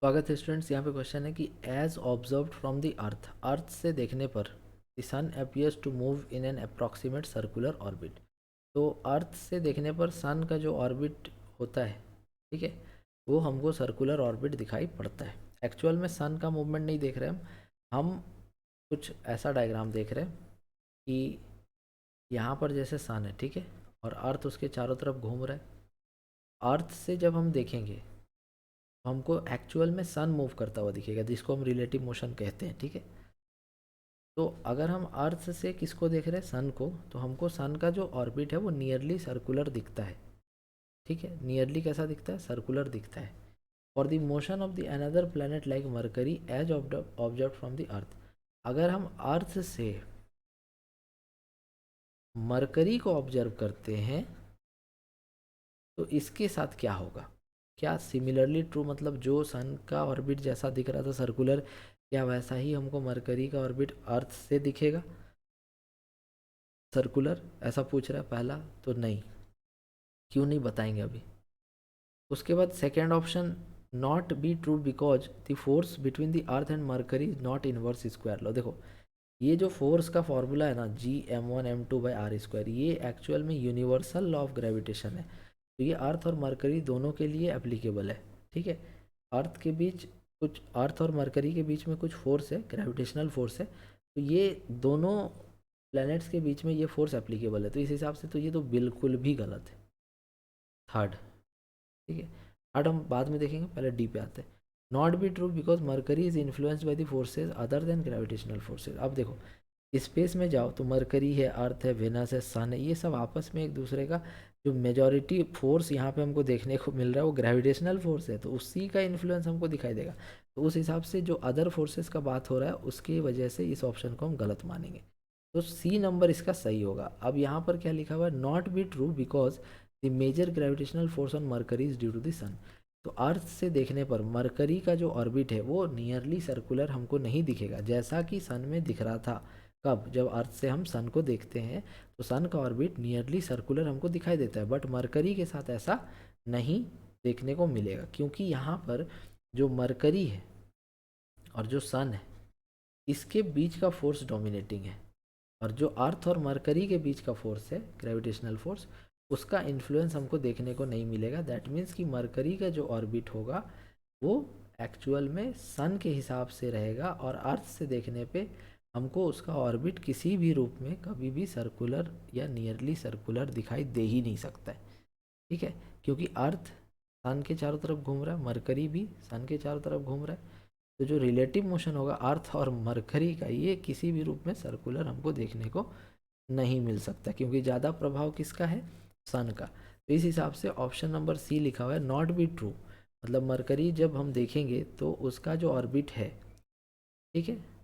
स्वागत है स्टूडेंट्स। यहाँ पे क्वेश्चन है कि as observed from the earth, earth से देखने पर the sun appears to move in an approximate circular orbit. तो अर्थ से देखने पर सन का जो ऑर्बिट होता है, ठीक है, वो हमको सर्कुलर ऑर्बिट दिखाई पड़ता है। एक्चुअल में सन का मूवमेंट नहीं देख रहे हम कुछ ऐसा डायग्राम देख रहे हैं कि यहाँ पर जैसे सन है, ठीक है, और अर्थ उसके चारों तरफ घूम रहा है। अर्थ से जब हम देखेंगे हमको एक्चुअल में सन मूव करता हुआ दिखेगा, जिसको हम रिलेटिव मोशन कहते हैं, ठीक है। तो अगर हम अर्थ से किसको देख रहे हैं, सन को, तो हमको सन का जो ऑर्बिट है वो नियरली सर्कुलर दिखता है, ठीक है। नियरली कैसा दिखता है, सर्कुलर दिखता है। For the motion of the another planet like Mercury as observe from the earth, अगर हम अर्थ से मरकरी को ऑब्जर्व करते हैं तो इसके साथ क्या होगा, क्या सिमिलरली ट्रू, मतलब जो सन का ऑर्बिट जैसा दिख रहा था सर्कुलर, क्या वैसा ही हमको मरकरी का ऑर्बिट अर्थ से दिखेगा सर्कुलर, ऐसा पूछ रहा है पहला। तो नहीं, क्यों नहीं बताएंगे अभी। उसके बाद second option, not be true because the force between the earth and mercury is not inverse square law. देखो, ये जो फोर्स का फॉर्मूला है ना, G m1m2/r², ये एक्चुअल में यूनिवर्सल लॉ ऑफ ग्रेविटेशन है। तो ये अर्थ और मरकरी दोनों के लिए एप्लीकेबल है, ठीक है। अर्थ और मरकरी के बीच में कुछ फोर्स है, ग्रेविटेशनल फोर्स है, तो ये दोनों प्लैनेट्स के बीच में ये फोर्स एप्लीकेबल है। तो इस हिसाब से तो ये तो बिल्कुल भी गलत है, थर्ड, ठीक है। थर्ड हम बाद में देखेंगे, पहले डी पे आते हैं। Not be true because mercury is influenced by the forces other than gravitational forces. अब देखो, स्पेस में जाओ तो मरकरी है, अर्थ है, वेनस है, सन है, ये सब आपस में एक दूसरे का जो मेजॉरिटी फोर्स यहाँ पे हमको देखने को मिल रहा है वो ग्रेविटेशनल फोर्स है, तो उसी का इन्फ्लुएंस हमको दिखाई देगा। तो उस हिसाब से जो अदर फोर्सेस का बात हो रहा है उसकी वजह से इस ऑप्शन को हम गलत मानेंगे। तो सी नंबर इसका सही होगा। अब यहाँ पर क्या लिखा हुआ है, not be true because the major gravitational force on Mercury is due to the sun. तो अर्थ से देखने पर मरकरी का जो ऑर्बिट है वो नियरली सर्कुलर हमको नहीं दिखेगा, जैसा कि सन में दिख रहा था। कब, जब अर्थ से हम सन को देखते हैं तो सन का ऑर्बिट नियरली सर्कुलर हमको दिखाई देता है, बट मरकरी के साथ ऐसा नहीं देखने को मिलेगा, क्योंकि यहाँ पर जो मरकरी है और जो सन है इसके बीच का फोर्स डोमिनेटिंग है, और जो अर्थ और मरकरी के बीच का फोर्स है ग्रेविटेशनल फोर्स, उसका इन्फ्लुएंस हमको देखने को नहीं मिलेगा। दैट मीन्स कि मरकरी का जो ऑर्बिट होगा वो एक्चुअल में सन के हिसाब से रहेगा, और अर्थ से देखने पे हमको उसका ऑर्बिट किसी भी रूप में कभी भी सर्कुलर या नियरली सर्कुलर दिखाई दे ही नहीं सकता है, ठीक है। क्योंकि अर्थ सन के चारों तरफ घूम रहा है, मरकरी भी सन के चारों तरफ घूम रहा है, तो जो रिलेटिव मोशन होगा अर्थ और मरकरी का, ये किसी भी रूप में सर्कुलर हमको देखने को नहीं मिल सकता, क्योंकि ज़्यादा प्रभाव किसका है, सन का। तो इस हिसाब से ऑप्शन नंबर सी लिखा हुआ है नॉट बी ट्रू, मतलब मरकरी जब हम देखेंगे तो उसका जो ऑर्बिट है, ठीक है,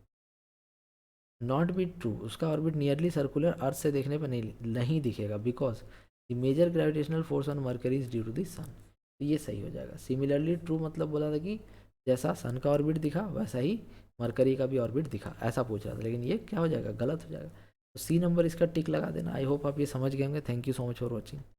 नॉट बी ट्रू, उसका ऑर्बिट नियरली सर्कुलर अर्थ से देखने पर नहीं दिखेगा, because the major gravitational force on Mercury is due to the sun. तो ये सही हो जाएगा। सिमिलरली ट्रू मतलब बोला था कि जैसा सन का ऑर्बिट दिखा वैसा ही मरकरी का भी ऑर्बिट दिखा, ऐसा पूछ रहा था, लेकिन ये क्या हो जाएगा, गलत हो जाएगा। तो सी नंबर इसका टिक लगा देना। आई होप आप ये समझ गए होंगे। Thank you so much for watching.